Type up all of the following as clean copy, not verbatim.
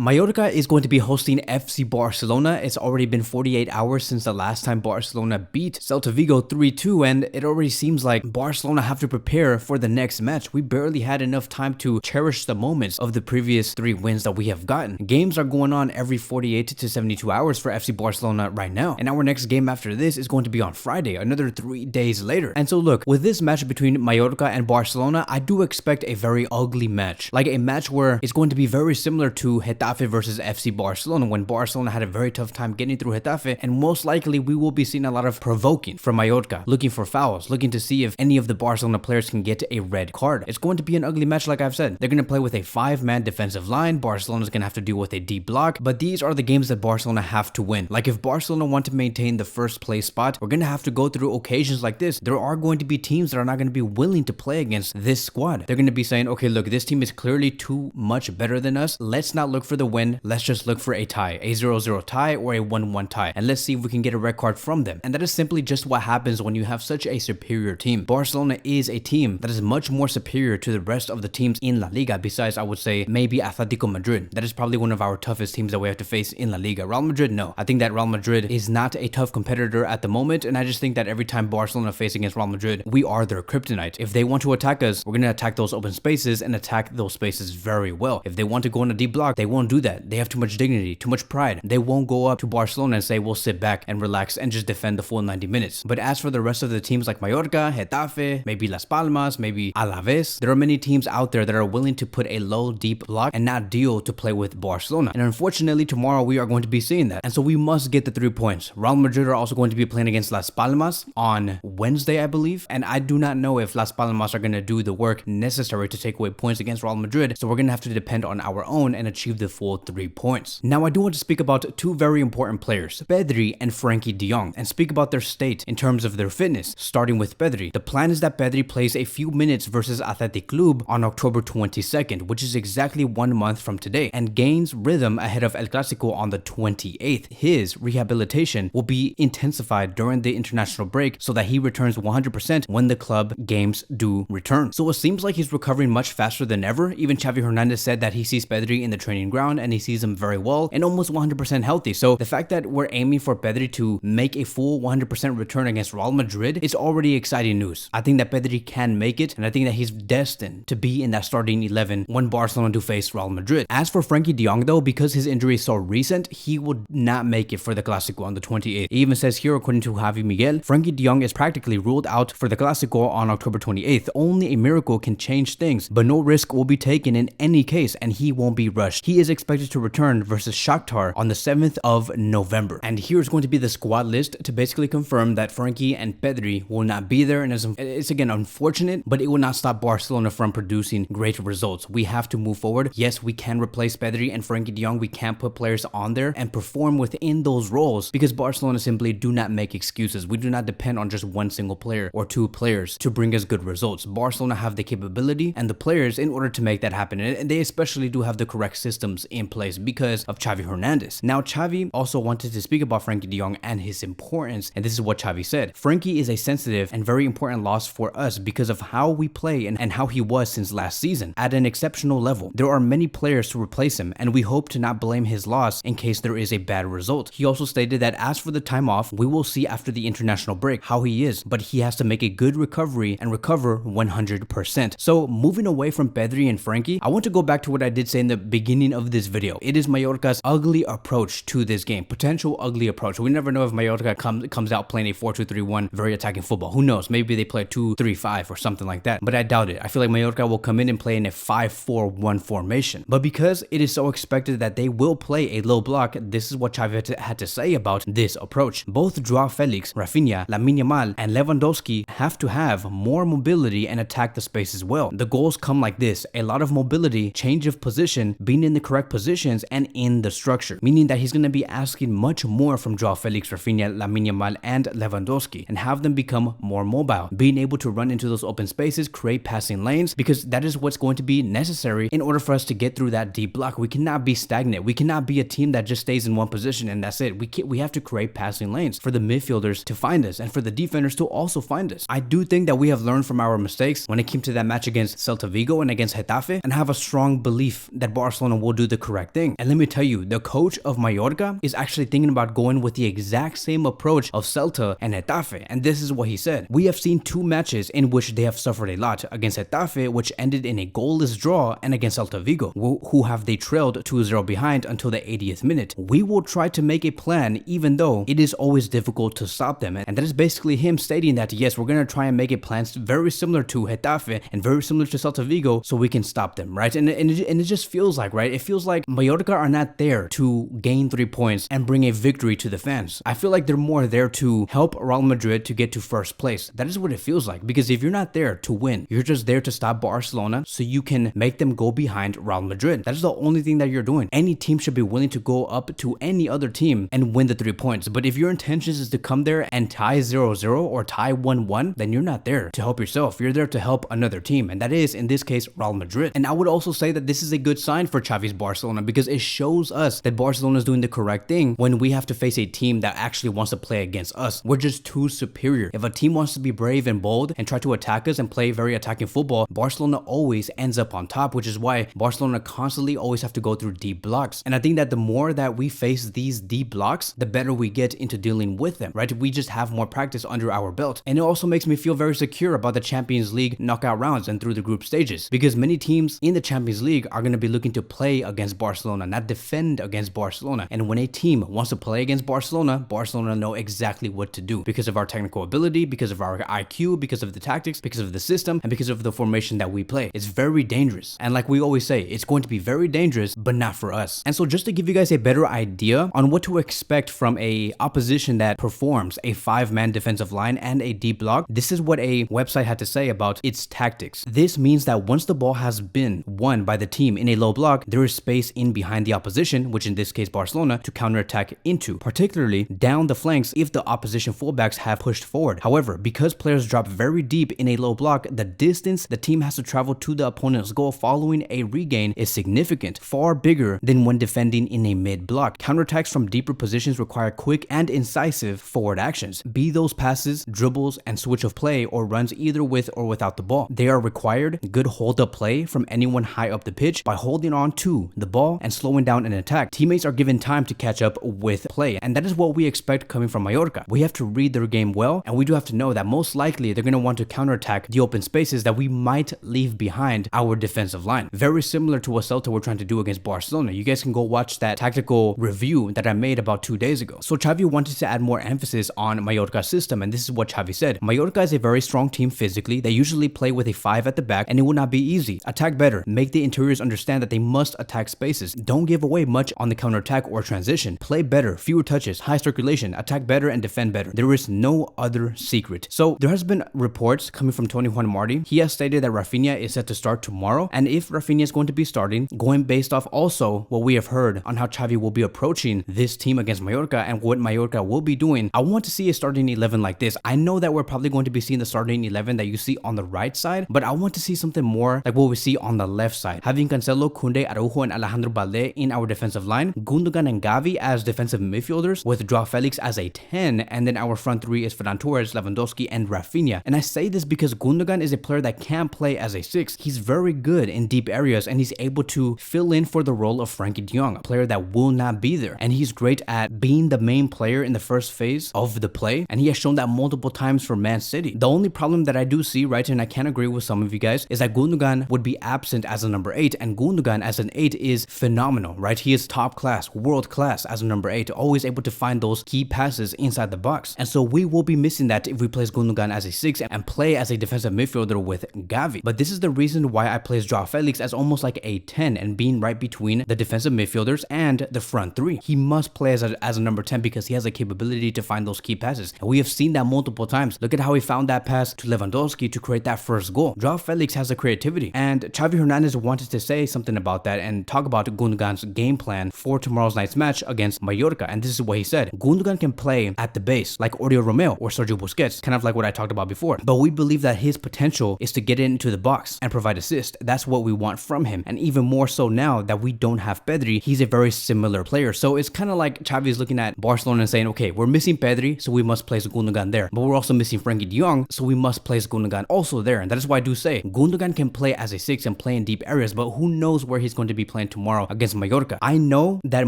Mallorca is going to be hosting FC Barcelona. It's already been 48 hours since the last time Barcelona beat Celta Vigo 3-2, and it already seems like Barcelona have to prepare for the next match. We barely had enough time to cherish the moments of the previous 3 wins that we have gotten. Games are going on every 48 to 72 hours for FC Barcelona right now, and our next game after this is going to be on Friday, another 3 days later. And so look, with this match between Mallorca and Barcelona, I do expect a very ugly match, like a match where it's going to be very similar to Getafe versus FC Barcelona, when Barcelona had a very tough time getting through Getafe, and most likely we will be seeing a lot of provoking from Mallorca, looking for fouls, looking to see if any of the Barcelona players can get a red card. It's going to be an ugly match, like I've said. They're going to play with a 5-man defensive line. Barcelona's going to have to deal with a deep block, but these are the games that Barcelona have to win. Like, if Barcelona want to maintain the first place spot, we're going to have to go through occasions like this. There are going to be teams that are not going to be willing to play against this squad. They're going to be saying, okay, look, this team is clearly too much better than us. Let's not look for the win. Let's just look for a tie, a 0-0 tie or a 1-1 tie, and let's see if we can get a red card from them. And that is simply just what happens when you have such a superior team. Barcelona is a team that is much more superior to the rest of the teams in La Liga, besides, I would say, maybe Atletico Madrid. That is probably one of our toughest teams that we have to face in La Liga. Real Madrid, no. I think that Real Madrid is not a tough competitor at the moment, and I just think that every time Barcelona face against Real Madrid, we are their kryptonite. If they want to attack us, we're going to attack those open spaces and attack those spaces very well. If they want to go in a deep block, they won't do that. They have too much dignity, too much pride. They won't go up to Barcelona and say, we'll sit back and relax and just defend the full 90 minutes. But as for the rest of the teams like Mallorca, Getafe, maybe Las Palmas, maybe Alaves, there are many teams out there that are willing to put a low, deep block and not deal to play with Barcelona. And unfortunately, tomorrow we are going to be seeing that. And so we must get the 3 points. Real Madrid are also going to be playing against Las Palmas on Wednesday, I believe. And I do not know if Las Palmas are going to do the work necessary to take away points against Real Madrid. So we're going to have to depend on our own and achieve the full 3 points. Now, I do want to speak about 2 very important players, Pedri and Frenkie de Jong, and speak about their state in terms of their fitness. Starting with Pedri, the plan is that Pedri plays a few minutes versus Athletic Club on October 22nd, which is exactly 1 month from today, and gains rhythm ahead of El Clasico on the 28th. His rehabilitation will be intensified during the international break so that he returns 100% when the club games do return. So it seems like he's recovering much faster than ever. Even Xavi Hernandez said that he sees Pedri in the training ground and he sees him very well and almost 100% healthy. So the fact that we're aiming for Pedri to make a full 100% return against Real Madrid is already exciting news. I think that Pedri can make it, and I think that he's destined to be in that starting 11 when Barcelona do face Real Madrid. As for Frenkie de Jong though, because his injury is so recent, he would not make it for the Clásico on the 28th. It even says here, according to Javi Miguel, Frenkie de Jong is practically ruled out for the Clásico on October 28th. Only a miracle can change things, but no risk will be taken in any case, and he won't be rushed. He is expected to return versus Shakhtar on the 7th of November. And here's going to be the squad list to basically confirm that Frenkie and Pedri will not be there, and it's again unfortunate, but it will not stop Barcelona from producing great results. We have to move forward. Yes, we can replace Pedri and Frenkie de Jong. We can put players on there and perform within those roles, because Barcelona simply do not make excuses. We do not depend on just one single player or 2 players to bring us good results. Barcelona have the capability and the players in order to make that happen, and they especially do have the correct systems in place because of Xavi Hernandez. Now, Xavi also wanted to speak about Frenkie de Jong and his importance, and this is what Xavi said. Frenkie is a sensitive and very important loss for us because of how we play and how he was since last season at an exceptional level. There are many players to replace him, and we hope to not blame his loss in case there is a bad result. He also stated that as for the time off, we will see after the international break how he is, but he has to make a good recovery and recover 100%. So moving away from Pedri and Frenkie, I want to go back to what I did say in the beginning of this video. It is Mallorca's ugly approach to this game, potential ugly approach. We never know if Mallorca comes out playing a 4-2-3-1, very attacking football. Who knows? Maybe they play 2-3-5 or something like that, but I doubt it. I feel like Mallorca will come in and play in a 5-4-1 formation. But because it is so expected that they will play a low block, this is what Xavi had to say about this approach. Both Joao Felix, Rafinha, Lamine Yamal, and Lewandowski have to have more mobility and attack the space as well. The goals come like this: a lot of mobility, change of position, being in the correct positions, and in the structure, meaning that he's going to be asking much more from Joao Felix, Rafinha, Lamine Yamal, and Lewandowski, and have them become more mobile, being able to run into those open spaces, create passing lanes, because that is what's going to be necessary in order for us to get through that deep block. We cannot be stagnant. We cannot be a team that just stays in one position and that's it. We have to create passing lanes for the midfielders to find us and for the defenders to also find us. I do think that we have learned from our mistakes when it came to that match against Celta Vigo and against Getafe, and have a strong belief that Barcelona will do the correct thing. And let me tell you, the coach of Mallorca is actually thinking about going with the exact same approach of Celta and Getafe. And this is what he said. We have seen 2 matches in which they have suffered a lot, against Getafe, which ended in a goalless draw, and against Celta Vigo, who have they trailed 2-0 behind until the 80th minute. We will try to make a plan, even though it is always difficult to stop them. And that is basically him stating that, yes, we're going to try and make a plan very similar to Getafe and very similar to Celta Vigo so we can stop them, right? And it just feels like, right? It feels like Mallorca are not there to gain 3 points and bring a victory to the fans. I feel like they're more there to help Real Madrid to get to first place. That is what it feels like, because if you're not there to win, you're just there to stop Barcelona so you can make them go behind Real Madrid. That is the only thing that you're doing. Any team should be willing to go up to any other team and win the 3 points. But if your intentions is to come there and tie 0-0 or tie 1-1, then you're not there to help yourself. You're there to help another team, and that is, in this case, Real Madrid. And I would also say that this is a good sign for Xavi's Barcelona, because it shows us that Barcelona is doing the correct thing when we have to face a team that actually wants to play against us. We're just too superior. If a team wants to be brave and bold and try to attack us and play very attacking football, Barcelona always ends up on top, which is why Barcelona constantly always have to go through deep blocks. And I think that the more that we face these deep blocks, the better we get into dealing with them, right? We just have more practice under our belt. And it also makes me feel very secure about the Champions League knockout rounds and through the group stages, because many teams in the Champions League are going to be looking to play against Barcelona, not defend against Barcelona. And when a team wants to play against Barcelona, Barcelona know exactly what to do because of our technical ability, because of our IQ, because of the tactics, because of the system, and because of the formation that we play. It's very dangerous. And like we always say, it's going to be very dangerous, but not for us. And so just to give you guys a better idea on what to expect from a opposition that performs a 5-man defensive line and a deep block, this is what a website had to say about its tactics. This means that once the ball has been won by the team in a low block, there is space in behind the opposition, which in this case Barcelona, to counterattack into, particularly down the flanks if the opposition fullbacks have pushed forward. However, because players drop very deep in a low block, the distance the team has to travel to the opponent's goal following a regain is significant, far bigger than when defending in a mid block. Counterattacks from deeper positions require quick and incisive forward actions, be those passes, dribbles, and switch of play, or runs either with or without the ball. They are required good hold-up play from anyone high up the pitch by holding on to the ball and slowing down an attack. Teammates are given time to catch up with play, and that is what we expect coming from Mallorca. We have to read their game well, and we do have to know that most likely they're going to want to counterattack the open spaces that we might leave behind our defensive line. Very similar to what Celta were trying to do against Barcelona. You guys can go watch that tactical review that I made about 2 days ago. So Xavi wanted to add more emphasis on Mallorca's system, and this is what Xavi said. Mallorca is a very strong team physically. They usually play with a 5 at the back, and it will not be easy. Attack better. Make the interiors understand that they must attack spaces. Don't give away much on the counterattack or transition. Play better, fewer touches, high circulation, attack better, and defend better. There is no other secret. So there has been reports coming from Tony Juan Marti. He has stated that Rafinha is set to start tomorrow, and if Rafinha is going to be starting, going based off also what we have heard on how Xavi will be approaching this team against Mallorca and what Mallorca will be doing, I want to see a starting 11 like this. I know that we're probably going to be seeing the starting 11 that you see on the right side, but I want to see something more like what we see on the left side. Having Cancelo, Koundé, Araujo, and Alejandro Balde in our defensive line, Gundogan and Gavi as defensive midfielders, with Joao Felix as a 10, and then our front three is Ferran Torres, Lewandowski, and Rafinha. And I say this because Gundogan is a player that can play as a 6. He's very good in deep areas, and he's able to fill in for the role of Frenkie de Jong, a player that will not be there. And he's great at being the main player in the first phase of the play, and he has shown that multiple times for Man City. The only problem that I do see, right, and I can agree with some of you guys, is that Gundogan would be absent as a number 8, and Gundogan as an 8 is phenomenal, right? He is top class, world class as a number 8, always able to find those key passes inside the box. And so we will be missing that if we place Gundogan as a 6 and play as a defensive midfielder with Gavi. But this is the reason why I place Joao Felix as almost like a 10 and being right between the defensive midfielders and the front three. He must play as a number 10 because he has a capability to find those key passes. And we have seen that multiple times. Look at how he found that pass to Lewandowski to create that first goal. Joao Felix has the creativity. And Xavi Hernandez wanted to say something about that and talk about Gundogan's game plan for tomorrow's night's match against Mallorca. And this is what he said. Gundogan can play at the base like Oriol Romeo or Sergio Busquets, kind of like what I talked about before. But we believe that his potential is to get into the box and provide assist. That's what we want from him. And even more so now that we don't have Pedri, he's a very similar player. So it's kind of like Xavi is looking at Barcelona and saying, okay, we're missing Pedri, so we must place Gundogan there. But we're also missing Frenkie de Jong, so we must place Gundogan also there. And that is why I do say Gundogan can play as a 6 and play in deep areas, but who knows where he's going to be playing playing tomorrow against Mallorca. I know that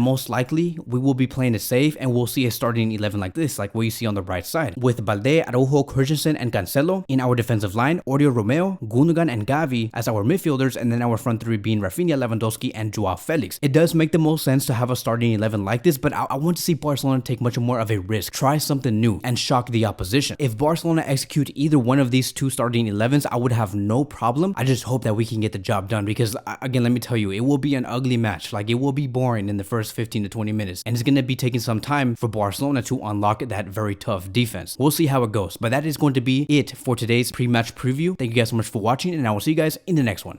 most likely we will be playing it safe and we'll see a starting 11 like this, like what you see on the right side, with Balde, Araujo, Christensen, and Cancelo in our defensive line, Oriol Romeo, Gundogan, and Gavi as our midfielders, and then our front three being Rafinha, Lewandowski, and Joao Felix. It does make the most sense to have a starting 11 like this, but I want to see Barcelona take much more of a risk, try something new, and shock the opposition. If Barcelona execute either one of these two starting 11s, I would have no problem. I just hope that we can get the job done because, again, let me tell you, it will be an ugly match. Like, it will be boring in the first 15 to 20 minutes, and it's going to be taking some time for Barcelona to unlock that very tough defense. We'll see how it goes, but that is going to be it for today's pre-match preview. Thank you guys so much for watching, and I will see you guys in the next one.